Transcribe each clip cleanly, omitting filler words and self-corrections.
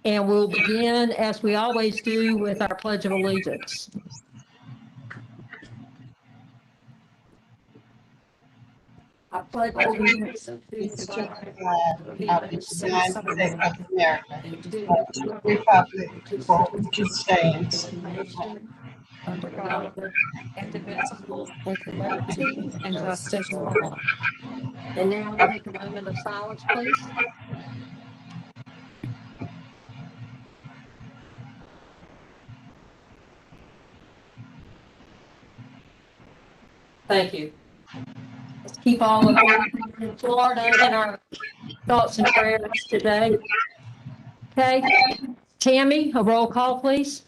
And we'll begin, as we always do, with our Pledge of Allegiance. I pledge allegiance to the flag of the United States of America, and to the republic for which it stands, under God, indivisible, with liberty and justice for all. And now take a moment of silence, please. Thank you. Let's keep all of you in Florida in our thoughts and prayers today. Okay, Tammy, a roll call, please.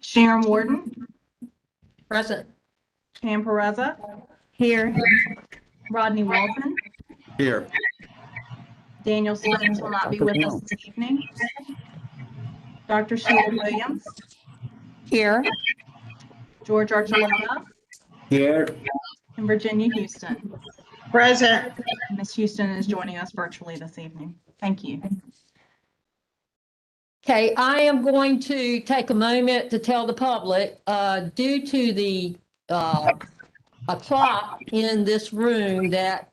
Sharon Warden, Present. Pam Pereza, Here. Rodney Walton, Here. Daniel Spence will not be with us this evening. Dr. Sheila Williams, Here. George Archuleta, Here. and Virginia Houston. present. Ms. Houston is joining us virtually this evening. Thank you. Okay, I am going to take a moment to tell the public, due to the a clock in this room that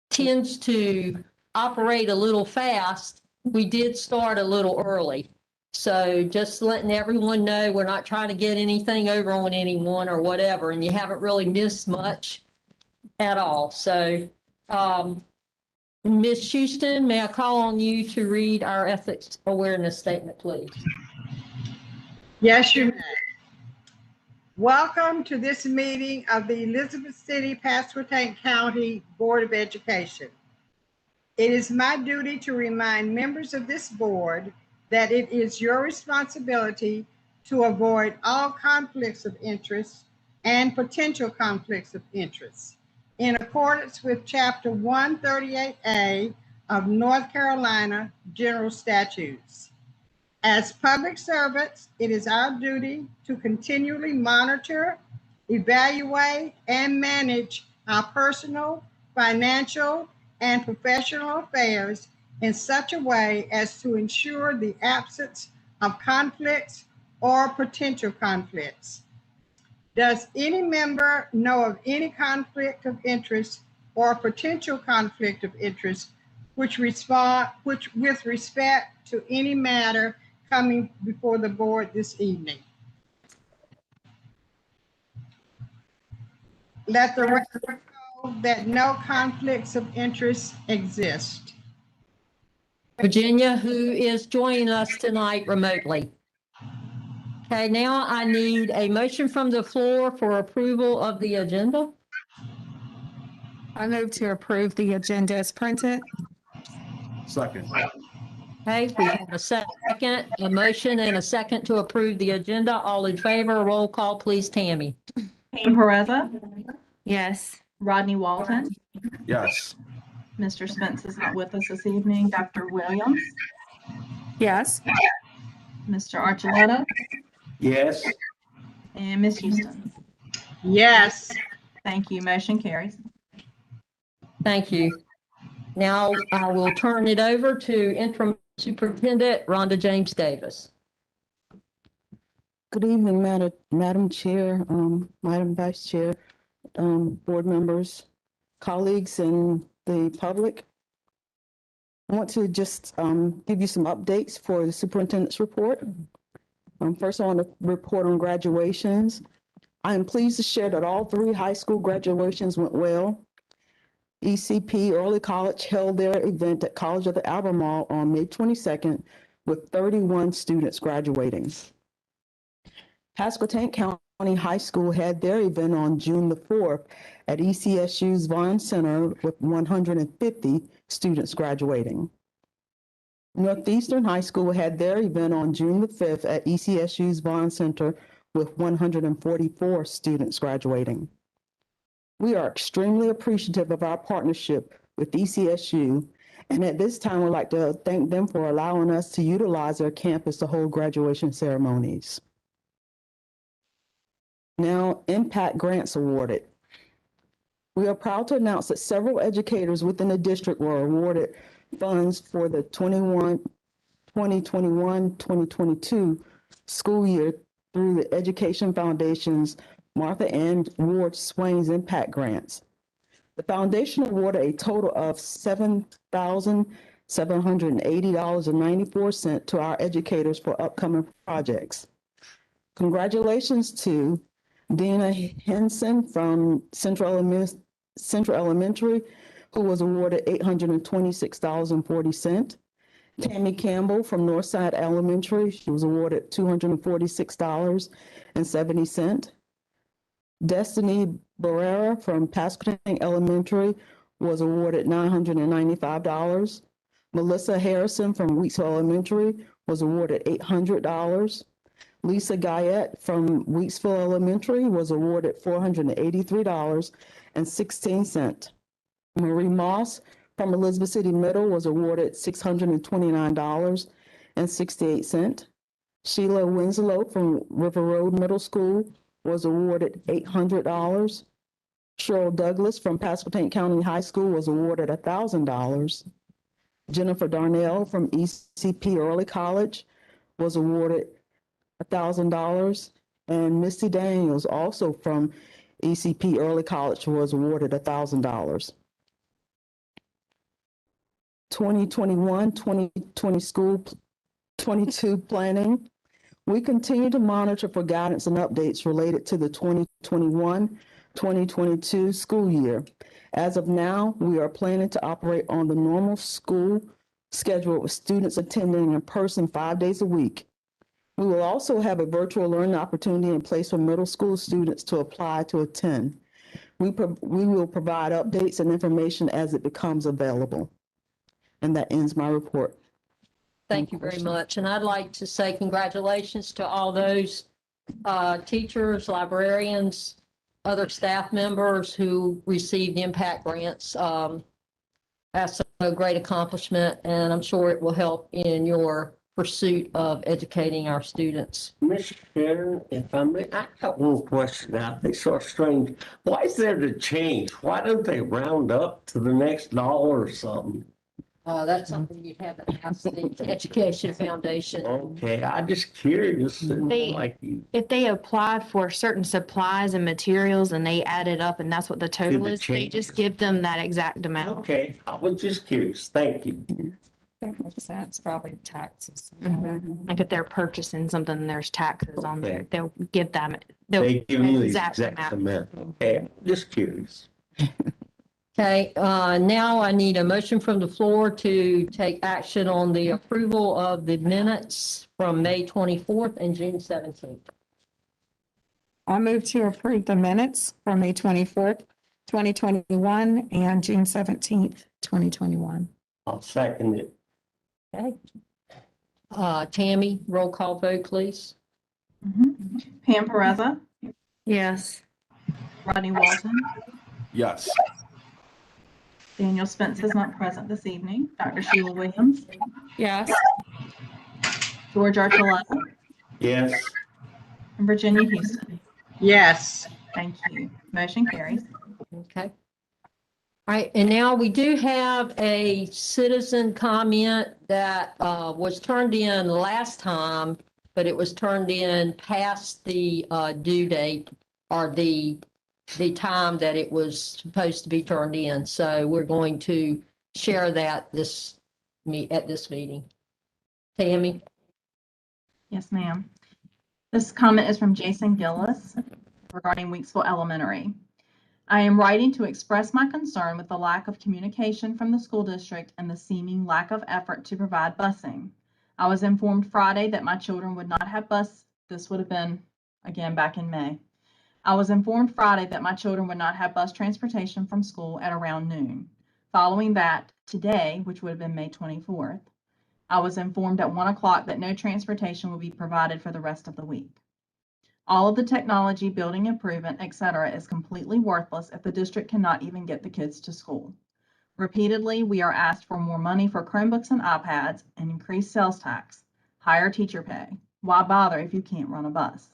tends to operate a little fast, we did start a little early. So just letting everyone know, we're not trying to get anything over on anyone or whatever, and you haven't really missed much at all. So, Ms. Houston, may I call on you to read our ethics awareness statement, please? Yes, you may. Welcome to this meeting of the Elizabeth City, Pasquotank County Board of Education. It is my duty to remind members of this board that it is your responsibility to avoid all conflicts of interest and potential conflicts of interest in accordance with Chapter 138A of North Carolina General Statutes. As public servants, it is our duty to continually monitor, evaluate, and manage our personal, financial, and professional affairs in such a way as to ensure the absence of conflicts or potential conflicts. Does any member know of any conflict of interest or potential conflict of interest with respect to any matter coming before the board this evening? Let the record show that no conflicts of interest exist. Virginia, who is joining us tonight remotely. Okay, now I need a motion from the floor for approval of the agenda. I move to approve the agenda as printed. Second. Okay, we have a second, a motion and a second to approve the agenda. All in favor, roll call, please, Tammy. Pam Pereza, Yes. Rodney Walton, Yes. Mr. Spence is not with us this evening. Dr. Williams, Yes. Mr. Archuleta, Yes. and Ms. Houston. Yes. Thank you. Motion carries. Thank you. Now I will turn it over to Interim Superintendent Rhonda James Davis. Good evening, Madam Chair, Madam Vice Chair, board members, colleagues, and the public. I want to just give you some updates for the superintendent's report. First, I want to report on graduations. I am pleased to share that all 3 high school graduations went well. ECP Early College held their event at College of the Albemarle on May 22nd with 31 students graduating. Pasquotank County High School had their event on June the 4th at ECSU's Vaughn Center with 150 students graduating. Northeastern High School had their event on June the 5th at ECSU's Vaughn Center with 144 students graduating. We are extremely appreciative of our partnership with ECSU, and at this time, we'd like to thank them for allowing us to utilize their campus to hold graduation ceremonies. Now, impact grants awarded. We are proud to announce that several educators within the district were awarded funds for the 2021-2022 school year through the Education Foundation's Martha Ann Ward Swain's Impact Grants. The foundation awarded a total of $7,780.94 to our educators for upcoming projects. Congratulations to Dina Henson from Central Elementary, who was awarded $826.40. Tammy Campbell from Northside Elementary, she was awarded $246.70. Destiny Barrera from Pasquotank Elementary was awarded $995. Melissa Harrison from Weeksville Elementary was awarded $800. Lisa Guyette from Weeksville Elementary was awarded $483.16. Marie Moss from Elizabeth City Middle was awarded $629.68. Sheila Winslow from River Road Middle School was awarded $800. Cheryl Douglas from Pasquotank County High School was awarded $1,000. Jennifer Darnell from ECP Early College was awarded $1,000. And Misty Daniels, also from ECP Early College, was awarded $1,000. 2021-2020 school 22 planning. We continue to monitor for guidance and updates related to the 2021-2022 school year. As of now, we are planning to operate on the normal school schedule with students attending in person 5 days a week. We will also have a virtual learning opportunity in place for middle school students to apply to attend. We will provide updates and information as it becomes available. And that ends my report. Thank you very much. And I'd like to say congratulations to all those teachers, librarians, other staff members who received impact grants. That's a great accomplishment, and I'm sure it will help in your pursuit of educating our students. Mr. Chairman, if I may, I got one question. I think sort of strange. Why is there the change? Why don't they round up to the next dollar or something? That's something you'd have to ask the Education Foundation. Okay, I'm just curious. If they applied for certain supplies and materials and they add it up and that's what the total the is, they changes. just give them that exact amount. Okay, I was just curious. Thank you. That makes sense, probably taxes. Like if they're purchasing something, and there's taxes on there, Okay. they'll give them. They give you the exact exact amount. Okay, just curious. Okay, now I need a motion from the floor to take action on the approval of the minutes from May 24th and June 17th. I move to approve the minutes from May 24th, 2021 and June 17th, 2021. I'll second it. Okay. Tammy, roll call vote, please. Pam Pereza, Yes. Rodney Walton, Yes. Daniel Spence is not present this evening, Dr. Sheila Williams, Yes. George Archuleta, Yes. and Virginia Houston. Yes. Thank you. Motion carries. Okay. All right, and now we do have a citizen comment that was turned in last time, but it was turned in past the due date or the time that it was supposed to be turned in. So we're going to share that at this meeting. Tammy? Yes, ma'am. This comment is from Jason Gillis regarding Weeksville Elementary. I am writing to express my concern with the lack of communication from the school district and the seeming lack of effort to provide busing. I was informed Friday that my children would not have bus. This would have been, again, back in May. I was informed Friday that my children would not have bus transportation from school at around noon. Following that, today, which would have been May 24th, I was informed at 1 o'clock that no transportation will be provided for the rest of the week. All of the technology, building improvement, etc., is completely worthless if the district cannot even get the kids to school. Repeatedly, we are asked for more money for Chromebooks and iPads and increased sales tax, higher teacher pay. Why bother if you can't run a bus?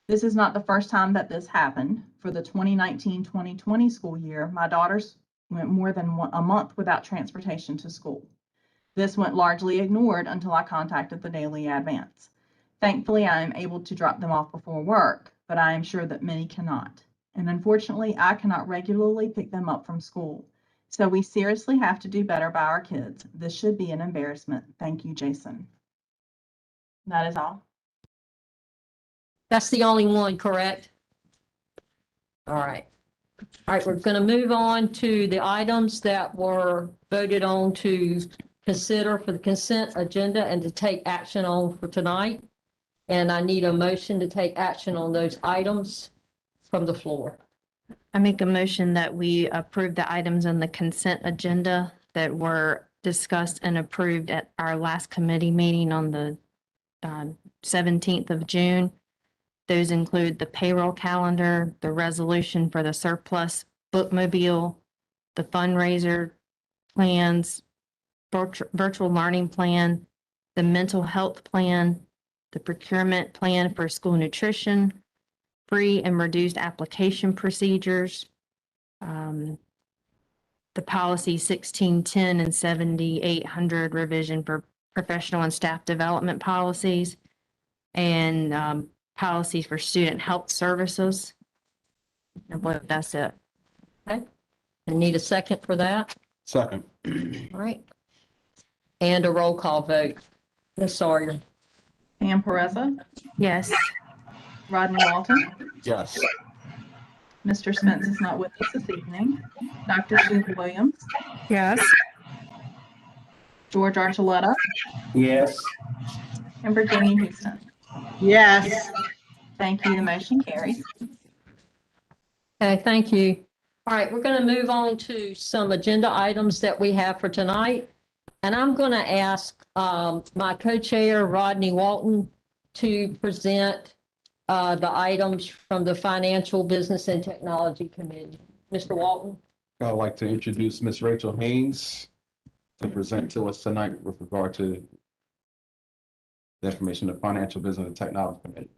This is not the first time that this happened. For the 2019-2020 school year, my daughters went more than a month without transportation to school. This went largely ignored until I contacted the Daily Advance. Thankfully, I am able to drop them off before work, but I am sure that many cannot. And unfortunately, I cannot regularly pick them up from school. So we seriously have to do better by our kids. This should be an embarrassment. Thank you, Jason. That is all. That's the only one, correct? All right. All right, we're going to move on to the items that were voted on to consider for the consent agenda and to take action on for tonight. And I need a motion to take action on those items from the floor. I make a motion that we approve the items on the consent agenda that were discussed and approved at our last committee meeting on the 17th of June. Those include the payroll calendar, the resolution for the surplus bookmobile, the fundraiser plans, virtual learning plan, the mental health plan, the procurement plan for school nutrition, free and reduced application procedures, the policy 1610 and 7800 revision for professional and staff development policies, and policies for student health services. I believe that's it. Okay. I need a second for that. Second. All right. And a roll call vote. Ms. Sawyer. Pam Pereza, Yes. Rodney Walton. Yes. Mr. Spence is not with us this evening. Dr. Susan Williams, Yes. George Archuleta, Yes. and Virginia Houston. Yes. Thank you. The motion carries. Okay, thank you. All right, we're going to move on to some agenda items that we have for tonight. And I'm going to ask my co-chair, Rodney Walton, to present the items from the Financial, Business, and Technology Committee. Mr. Walton? I'd like to introduce Ms. Rachel Haynes to present to us tonight with regard to the information of Financial, Business, and Technology Committee.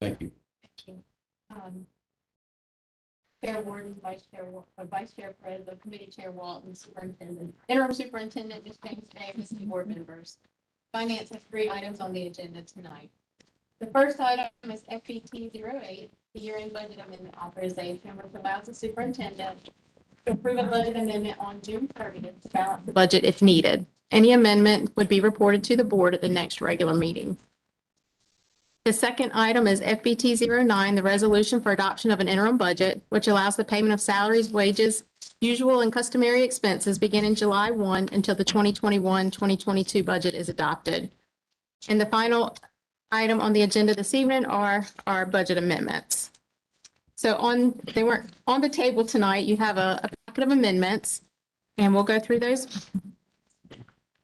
Thank you. Chair Warden, Vice Chair President, Committee Chair Walton, Superintendent, Interim Superintendent, Ms. James Davis, and board members. Finance has 3 items on the agenda tonight. The first item is FBT 08, the year-end budget amendment authorization, which allows the superintendent to approve a budget amendment on June 30th to balance the budget if needed. Any amendment would be reported to the board at the next regular meeting. The second item is FBT 09, the resolution for adoption of an interim budget, which allows the payment of salaries, wages, usual and customary expenses beginning July 1 until the 2021-2022 budget is adopted. And the final item on the agenda this evening are our budget amendments. So they weren't on the table tonight. You have a packet of amendments, and we'll go through those.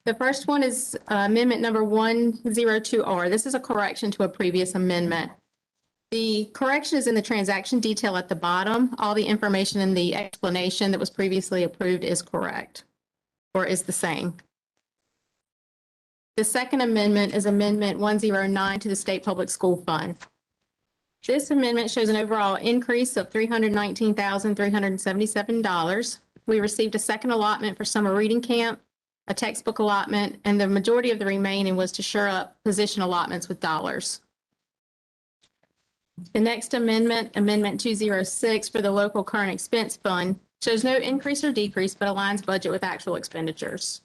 The first one is amendment number 102R. This is a correction to a previous amendment. The correction is in the transaction detail at the bottom. All the information in the explanation that was previously approved is correct or is the same. The second amendment is amendment 109 to the State Public School Fund. This amendment shows an overall increase of $319,377. We received a second allotment for summer reading camp, a textbook allotment, and the majority of the remaining was to shore up position allotments with dollars. The next amendment, Amendment 206 for the local current expense fund, shows no increase or decrease, but aligns budget with actual expenditures.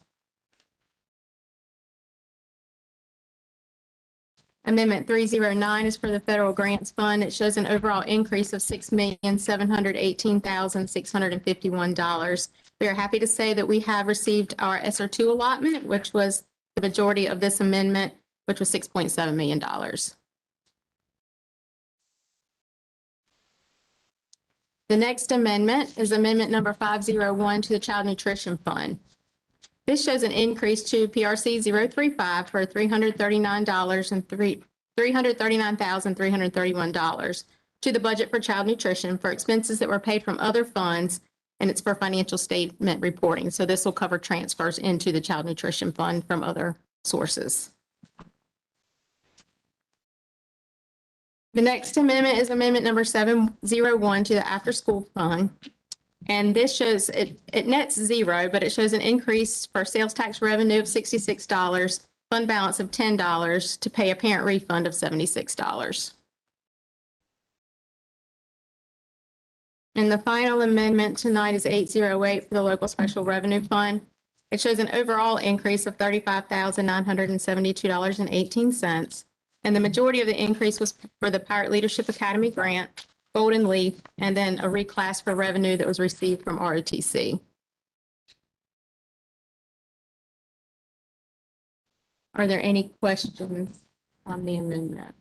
Amendment 309 is for the federal grants fund. It shows an overall increase of $6,718,651. We are happy to say that we have received our SR2 allotment, which was the majority of this amendment, which was $6.7 million. The next amendment is amendment number 501 to the Child Nutrition Fund. This shows an increase to PRC 035 for $339,331 to the budget for child nutrition for expenses that were paid from other funds, and it's for financial statement reporting. So this will cover transfers into the Child Nutrition Fund from other sources. The next amendment is amendment number 701 to the After School Fund. And this shows it nets zero, but it shows an increase for sales tax revenue of $66, fund balance of $10 to pay a parent refund of $76. And the final amendment tonight is 808 for the local special revenue fund. It shows an overall increase of $35,972.18. And the majority of the increase was for the Pirate Leadership Academy grant, Golden Leaf, and then a reclass for revenue that was received from ROTC. Are there any questions on the amendment?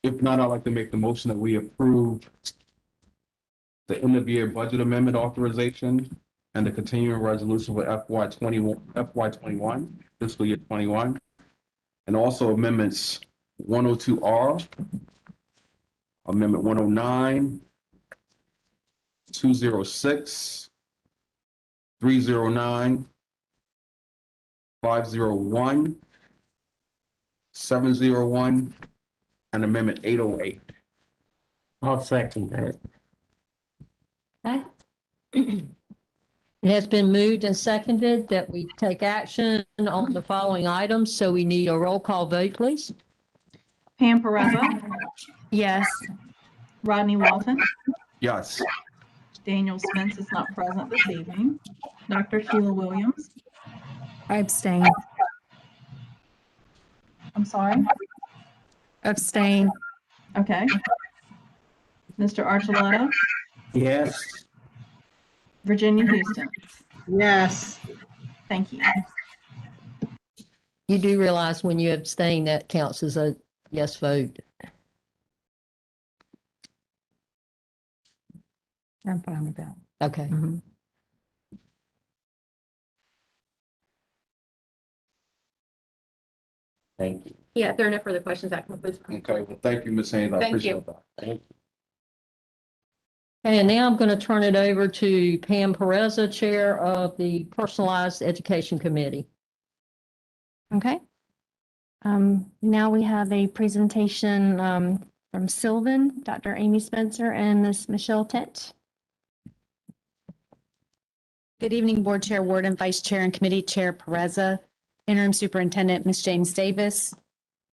If not, I'd like to make the motion that we approve the end of year budget amendment authorization and the continuing resolution for FY 21, fiscal year 21. And also amendments 102R, amendment 109, 206, 309, 501, 701, and amendment 808. I'll second that. Okay. It has been moved and seconded that we take action on the following items, so we need a roll call vote, please. Pam Perezza, Yes. Rodney Walton, Yes. Daniel Spence is not present this evening, Dr. Sheila Williams, I abstain. I'm sorry, Abstain. okay. Mr. Archuleta, Yes, Virginia Houston, Yes. thank you. You do realize when you abstain, that counts as a yes vote. I'm fine with that. Okay. thank you. Yeah, if there are no further questions, that concludes. Okay, well, thank you, Ms. Haynes. I Thank appreciate you. that. Thank you. And now I'm going to turn it over to Pam Perezza, Chair of the Personalized Education Committee. Okay. Now we have a presentation from Sylvan, Dr. Amy Spencer, and Ms. Michelle Tent. Good evening, Board Chair Ward and Vice Chair and Committee Chair Perezza, Interim Superintendent Ms. James Davis,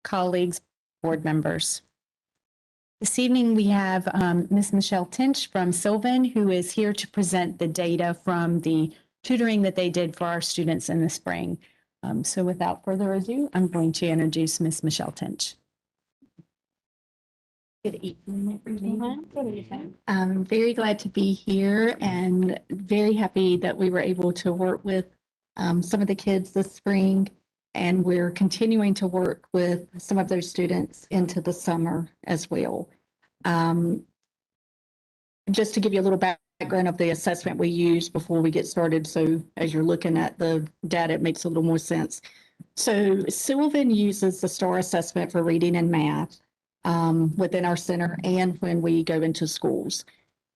colleagues, board members. This evening, we have Ms. Michelle Tinch from Sylvan, who is here to present the data from the tutoring that they did for our students in the spring. So without further ado, I'm going to introduce Ms. Michelle Tinch. Good evening, everyone. I'm very glad to be here and very happy that we were able to work with some of the kids this spring. And we're continuing to work with some of those students into the summer as well. Just to give you a little background of the assessment we use before we get started. So as you're looking at the data, it makes a little more sense. So Sylvan uses the STAR assessment for reading and math within our center and when we go into schools.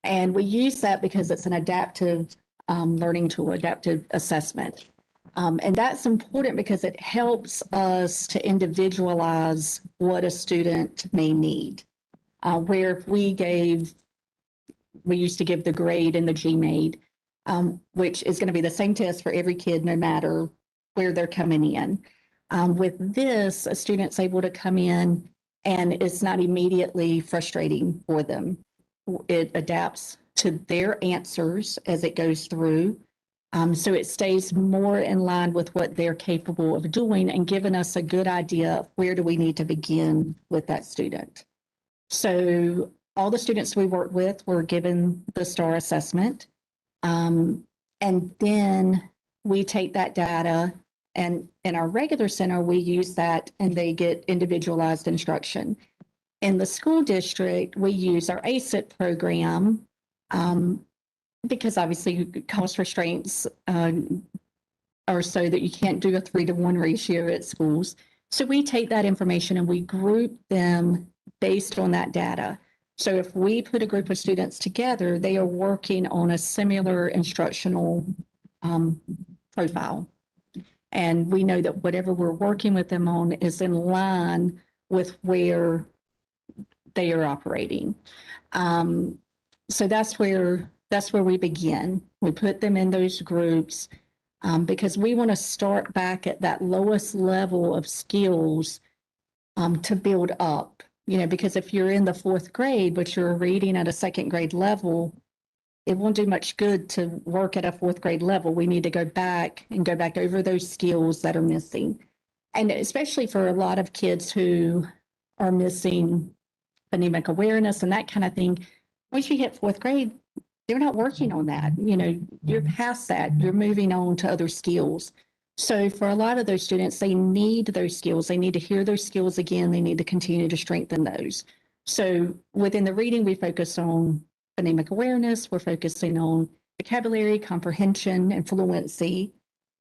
And we use that because it's an adaptive learning tool, adaptive assessment. And that's important because it helps us to individualize what a student may need. Where if we used to give the grade and the GMAID, which is going to be the same test for every kid, no matter where they're coming in. With this, a student's able to come in and it's not immediately frustrating for them. It adapts to their answers as it goes through. So it stays more in line with what they're capable of doing and giving us a good idea of where do we need to begin with that student. So all the students we work with were given the STAR assessment. And then we take that data and in our regular center, we use that and they get individualized instruction. In the school district, we use our ACIP program because obviously cost restraints are so that you can't do a 3-to-1 ratio at schools. So we take that information and we group them based on that data. So if we put a group of students together, they are working on a similar instructional profile. And we know that whatever we're working with them on is in line with where they are operating. So that's where we begin. We put them in those groups because we want to start back at that lowest level of skills to build up. Because if you're in the 4th grade, but you're reading at a 2nd grade level, it won't do much good to work at a 4th grade level. We need to go back over those skills that are missing. And especially for a lot of kids who are missing phonemic awareness and that kind of thing, once you hit 4th grade, they're not working on that. You're past that. You're moving on to other skills. So for a lot of those students, they need those skills. They need to hear those skills again. They need to continue to strengthen those. So within the reading, we focus on phonemic awareness. We're focusing on vocabulary, comprehension, and fluency.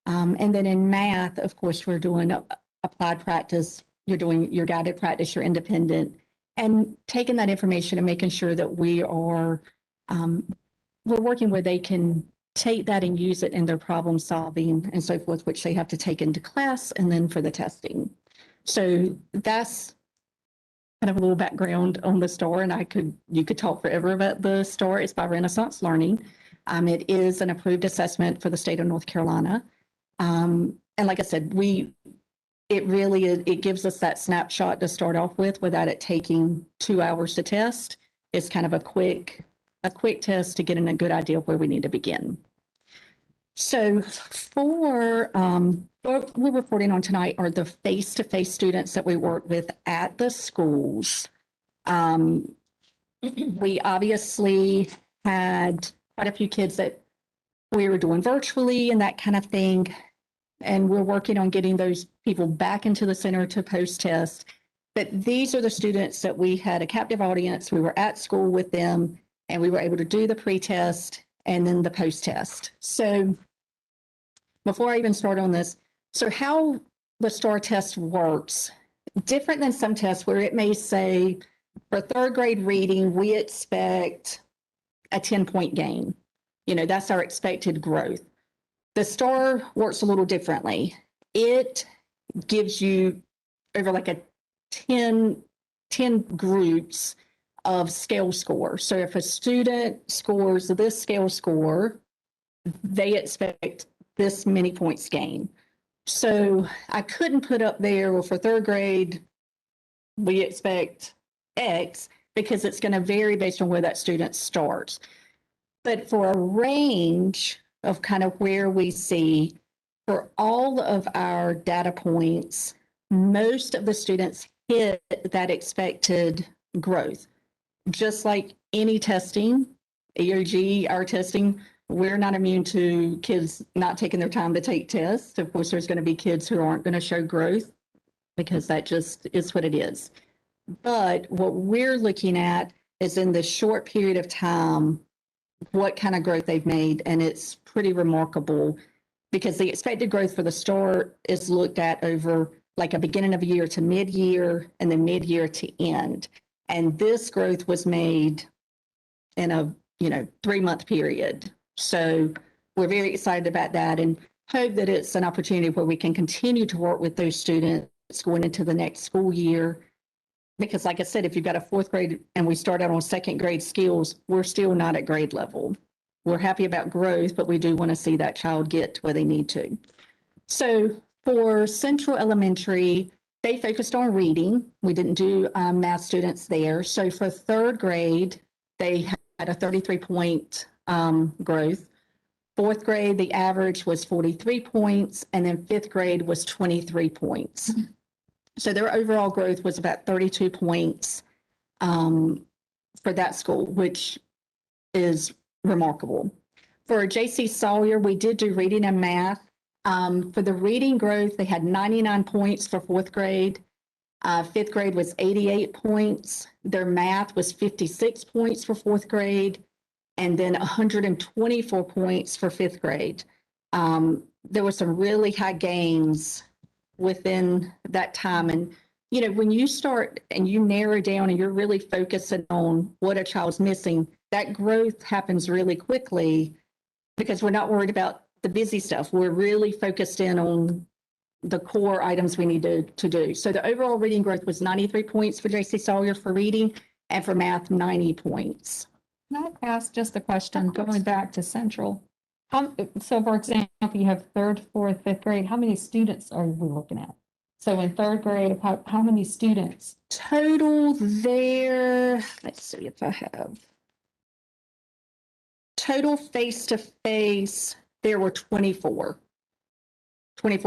And then in math, of course, we're doing applied practice. You're doing your guided practice, your independent, and taking that information and making sure that we're working where they can take that and use it in their problem solving and so forth, which they have to take into class and then for the testing. So that's kind of a little background on the STAR, and you could talk forever about the STAR. It's by Renaissance Learning. It is an approved assessment for the state of North Carolina. And like I said, it gives us that snapshot to start off with without it taking 2 hours to test. It's kind of a quick test to get in a good idea of where we need to begin. So what we're reporting on tonight are the face-to-face students that we work with at the schools. We obviously had quite a few kids that we were doing virtually and that kind of thing. And we're working on getting those people back into the center to post-test. But these are the students that we had a captive audience. We were at school with them and we were able to do the pre-test and then the post-test. So before I even start on this, so how the STAR test works, different than some tests where it may say for 3rd grade reading, we expect a 10-point gain. That's our expected growth. The STAR works a little differently. It gives you over like a 10 groups of scale score. So if a student scores this scale score, they expect this many points gain. So I couldn't put up there, well, for 3rd grade, we expect X because it's going to vary based on where that student starts. But for a range of kind of where we see for all of our data points, most of the students hit that expected growth. Just like any testing, EOG, our testing, we're not immune to kids not taking their time to take tests. Of course, there's going to be kids who aren't going to show growth because that just is what it is. But what we're looking at is in this short period of time, what kind of growth they've made. And it's pretty remarkable because the expected growth for the STAR is looked at over like a beginning of a year to mid-year and then mid-year to end. And this growth was made in a 3-month period. So we're very excited about that and hope that it's an opportunity where we can continue to work with those students going into the next school year. Because like I said, if you've got a 4th grade and we start out on 2nd grade skills, we're still not at grade level. We're happy about growth, but we do want to see that child get to where they need to. So for Central Elementary, they focused on reading. We didn't do math students there. So for 3rd grade, they had a 33-point growth. 4th grade, the average was 43 points, and then 5th grade was 23 points. So their overall growth was about 32 points for that school, which is remarkable. For J.C. Sawyer, we did do reading and math. For the reading growth, they had 99 points for 4th grade. 5th grade was 88 points. Their math was 56 points for 4th grade, and then 124 points for 5th grade. There were some really high gains within that time. And, when you start and you narrow down and you're really focusing on what a child's missing, that growth happens really quickly because we're not worried about the busy stuff. We're really focused in on the core items we need to do. So the overall reading growth was 93 points for J.C. Sawyer for reading, and for math, 90 points. Can I ask just a question, going back to Central? So for example, you have third, fourth, fifth grade, how many students are we looking at? So in third grade, how many students? Total there, let's see if I have. Total face-to-face, there were 24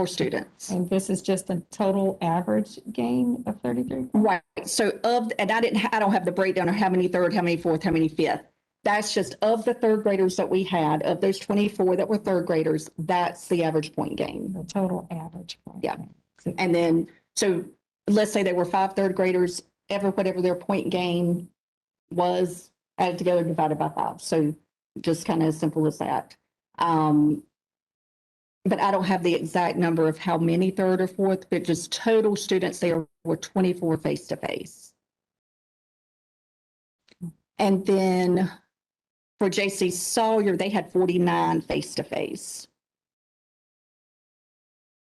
students. And this is just a total average gain of 33? Right. So and I don't have the breakdown of how many third, how many fourth, how many fifth. That's just of the third graders that we had, of those 24 that were third graders, that's the average point gain. The total average point. Yeah. gain. And then, so let's say there were 5 third graders, whatever their point gain was added together, divided by 5. So just kind of as simple as that. But I don't have the exact number of how many third or fourth, but just total students there were 24 face-to-face. And then for J.C. Sawyer, they had 49 face-to-face.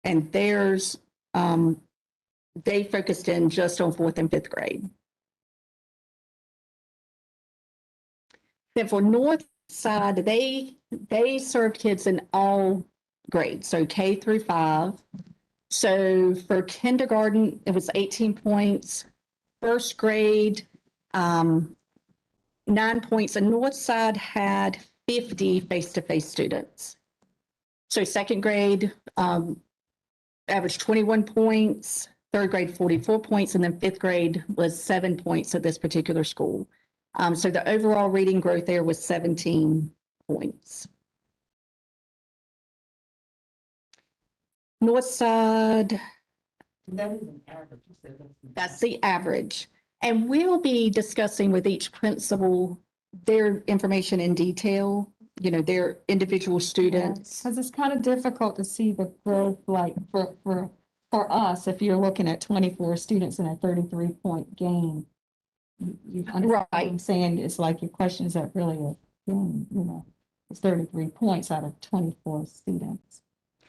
And theirs, they focused in just on 4th and 5th grade. Then for Northside, they served kids in all grades, so K through 5. So for kindergarten, it was 18 points. First grade, 9 points. And Northside had 50 face-to-face students. So second grade, averaged 21 points. Third grade, 44 points. And then 5th grade was 7 points at this particular school. So the overall reading growth there was 17 points. Northside, that's the average. And we'll be discussing with each principal their information in detail, their individual students. Because it's kind of difficult to see the growth, like for us, if you're looking at 24 students and a 33-point gain. You understand what I'm saying? It's like your question, is that really a gain? It's 33 points out of 24 students.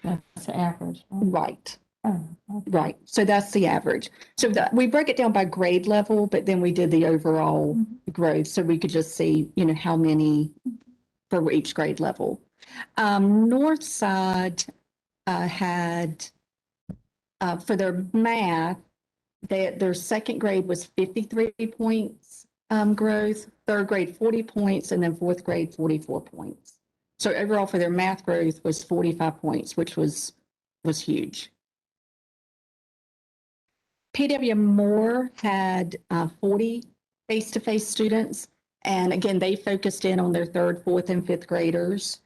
That's the average. Right. Oh, okay. Right. So that's the average. So we break it down by grade level, but then we did the overall growth. So we could just see, how many for each grade level. Northside had, for their math, their second grade was 53 points growth, third grade 40 points, and then 4th grade 44 points. So overall for their math growth was 45 points, which was huge. P.W. Moore had 40 face-to-face students. And again, they focused in on their 3rd, 4th, and 5th graders.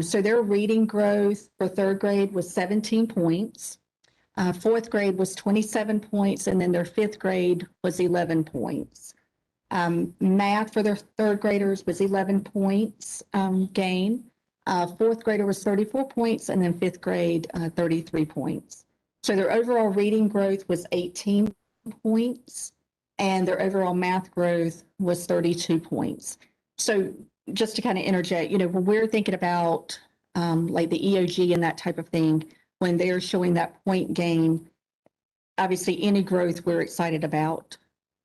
So their reading growth for 3rd grade was 17 points. 4th grade was 27 points, and then their 5th grade was 11 points. Math for their 3rd graders was 11 points gain. 4th grader was 34 points, and then 5th grade, 33 points. So their overall reading growth was 18 points, and their overall math growth was 32 points. So just to kind of interject, when we're thinking about like the EOG and that type of thing, when they're showing that point gain, obviously any growth we're excited about.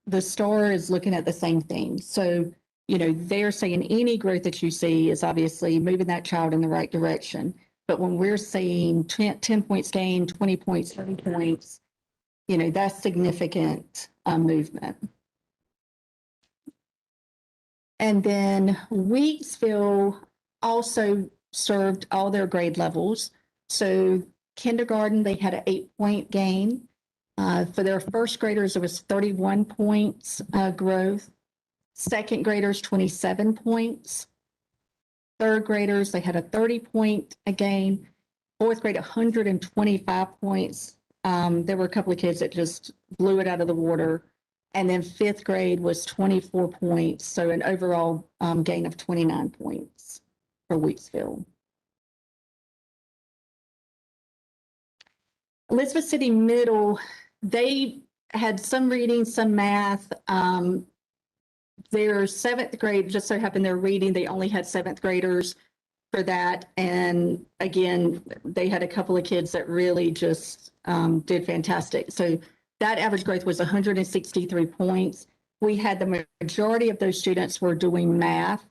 The STAR is looking at the same thing. So, they're saying any growth that you see is obviously moving that child in the right direction. But when we're seeing 10 points gain, 20 points, 30 points, that's significant movement. And then Weeksville also served all their grade levels. So kindergarten, they had an 8-point gain. For their first graders, it was 31 points growth. Second graders, 27 points. Third graders, they had a 30-point gain. 4th grade, 125 points. There were a couple of kids that just blew it out of the water. And then 5th grade was 24 points. So an overall gain of 29 points for Weeksville. Elizabeth City Middle, they had some reading, some math. Their 7th grade, just so happened their reading, they only had 7th graders. for that. And again, they had a couple of kids that really just did fantastic. So that average growth was 163 points. We had the majority of those students were doing math.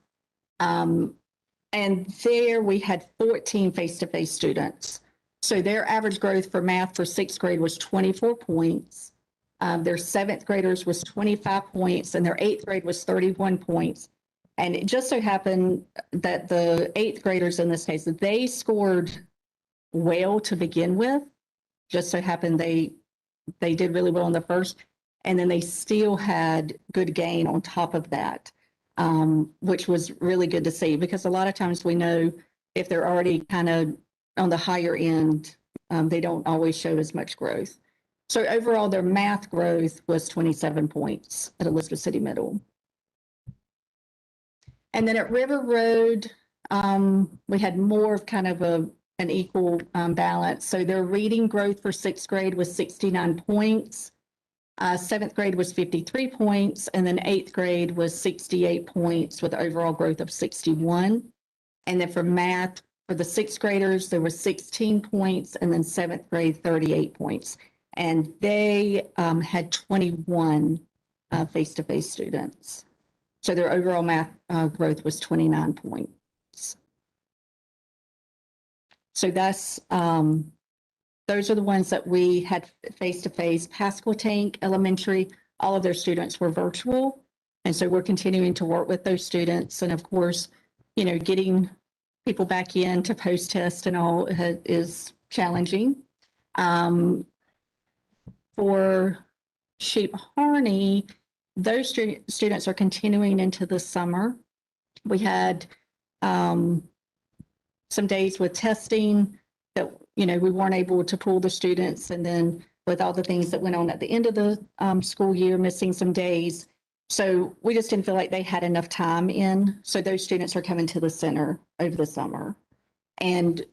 And there we had 14 face-to-face students. So their average growth for math for sixth grade was 24 points. Their seventh graders was 25 points and their eighth grade was 31 points. And it just so happened that the eighth graders in this case, they scored well to begin with. Just so happened they did really well in the first, and then they still had good gain on top of that, which was really good to see, because a lot of times we know if they're already kind of on the higher end, they don't always show as much growth. So overall, their math growth was 27 points at Elizabeth City Middle. And then at River Road, we had more of kind of an equal balance. So their reading growth for sixth grade was 69 points. Seventh grade was 53 points, and then eighth grade was 68 points with overall growth of 61. And then for math, for the sixth graders, there was 16 points, and then seventh grade, 38 points. And they had 21 face-to-face students. So their overall math growth was 29 points. So that's, those are the ones that we had face-to-face. Pasquotank Elementary, all of their students were virtual. And so we're continuing to work with those students. And of course, you know, getting people back in to post-test and all is challenging. For Sheep Harney, those students are continuing into the summer. We had some days with testing that, you know, we weren't able to pull the students. And then with all the things that went on at the end of the school year, missing some days. So we just didn't feel like they had enough time in. So those students are coming to the center over the summer. And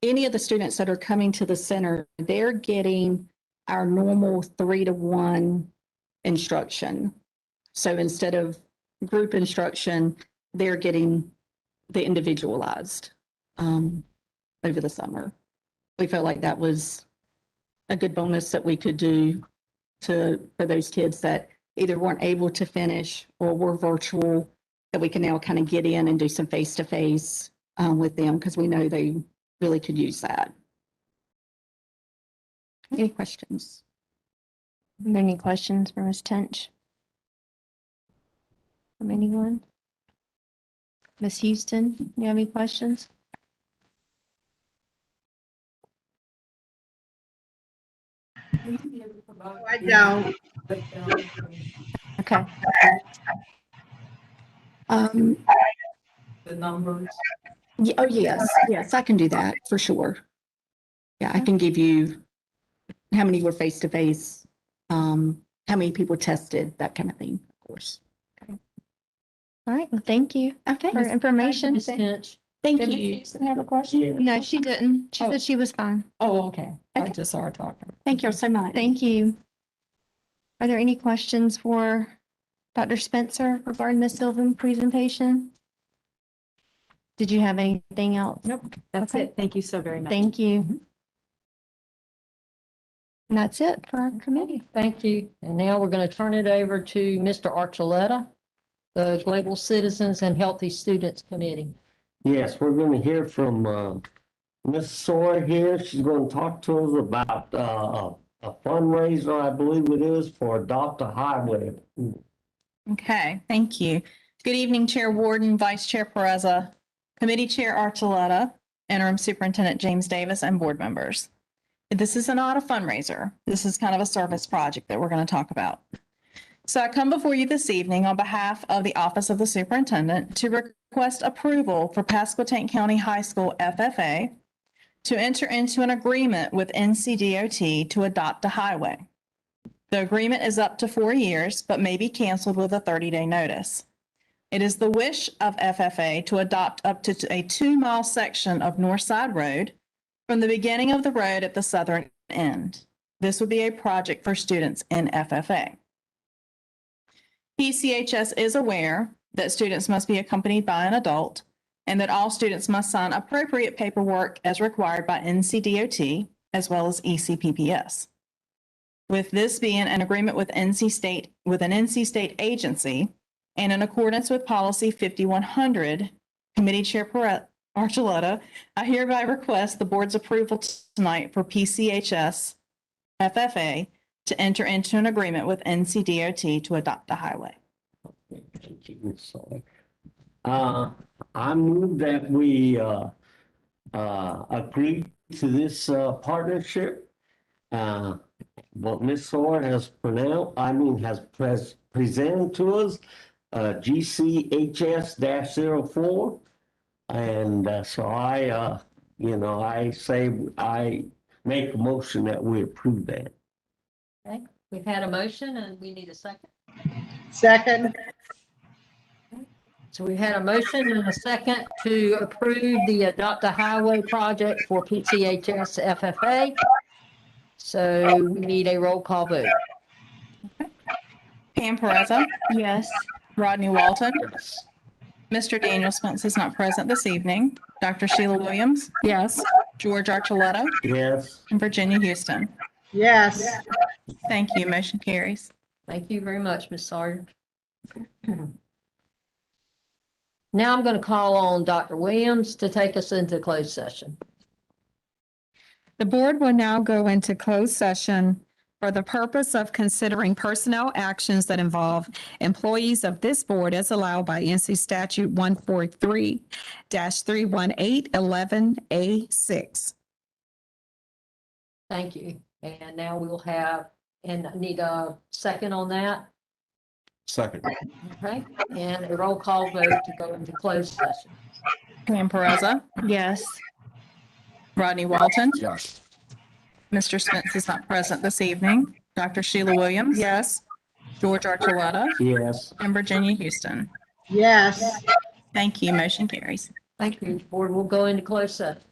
any of the students that are coming to the center, they're getting our normal 3-to-1 instruction. So instead of group instruction, they're getting the individualized over the summer. We felt like that was a good bonus that we could do for those kids that either weren't able to finish or were virtual, that we can now kind of get in and do some face-to-face with them, because we know they really could use that. Any questions? Are there any questions for Ms. Tench? From anyone? Ms. Houston, you have any questions? I don't. Okay. The numbers. Oh, yes, I can do that for sure. Yeah, I can give you how many were face-to-face, how many people tested, that kind of thing, of course. All right, well, thank you Okay, for information. Ms. Finch. thank Did Ms. you. Houston have a question? No, she didn't. She said she was fine. Oh, okay. I Okay. just saw her talking. Thank you so much. Thank you. Are there any questions for Dr. Spencer regarding the Sylvan presentation? Did you have anything else? Nope, that's Okay. it. Thank you so very much. Thank you. And that's it for our committee. Thank you. And now we're going to turn it over to Mr. Archuleta, the Global Citizens and Healthy Students Committee. Yes, we're gonna hear from Miss Sawyer here. She's gonna talk to us about a fundraiser, I believe it is, for Adopt a Highway. Okay, thank you. Good evening, Chair Warden, Vice Chair Pereza, Committee Chair Archuleta, Interim Superintendent James Davis, and board members. This is not a fundraiser. This is kind of a service project that we're going to talk about. So I come before you this evening on behalf of the Office of the Superintendent to request approval for Pasquotank County High School FFA to enter into an agreement with NCDOT to adopt a highway. The agreement is up to 4 years, but may be canceled with a 30-day notice. It is the wish of FFA to adopt up to a 2-mile section of Northside Road from the beginning of the road at the southern end. This would be a project for students in FFA. PCHS is aware that students must be accompanied by an adult, and that all students must sign appropriate paperwork as required by NCDOT as well as ECPPS. With this being an agreement with an NC State agency and in accordance with policy 5100, Committee Chair Archuleta, I hereby request the board's approval tonight for PCHS FFA to enter into an agreement with NCDOT to adopt the highway. Thank you, Ms. Sawyer. I move that we agree to this partnership. What Ms. Sawyer has presented to us, GCHS-04. And so I make a motion that we approve that. Okay, we've had a motion and we need a second. Second. So we had a motion and a second to approve the Adopt a Highway project for PCHS FFA. So we need a roll call vote. Pam Perezza, Yes. Rodney Walton, Yes. Mr. Daniel Spence is not present this evening, Dr. Sheila Williams, Yes. George Archuleta, Yes. and Virginia Houston. Yes. Thank you. Motion carries. Thank you very much, Ms. Sawyer. Now I'm going to call on Dr. Williams to take us into closed session. The board will now go into closed session for the purpose of considering personnel actions that involve employees of this board as allowed by NC Statute 143-318-11A6. Thank you. And now we'll have, and I need a second on that. Second. Okay, and a roll call vote to go into closed session. Pam Perezza, Yes. Rodney Walton, Yes. Mr. Spence is not present this evening, Dr. Sheila Williams. Yes. George Archuleta, Yes. and Virginia Houston. Yes. Thank you. Motion carries. Thank you. Board will go into closed session.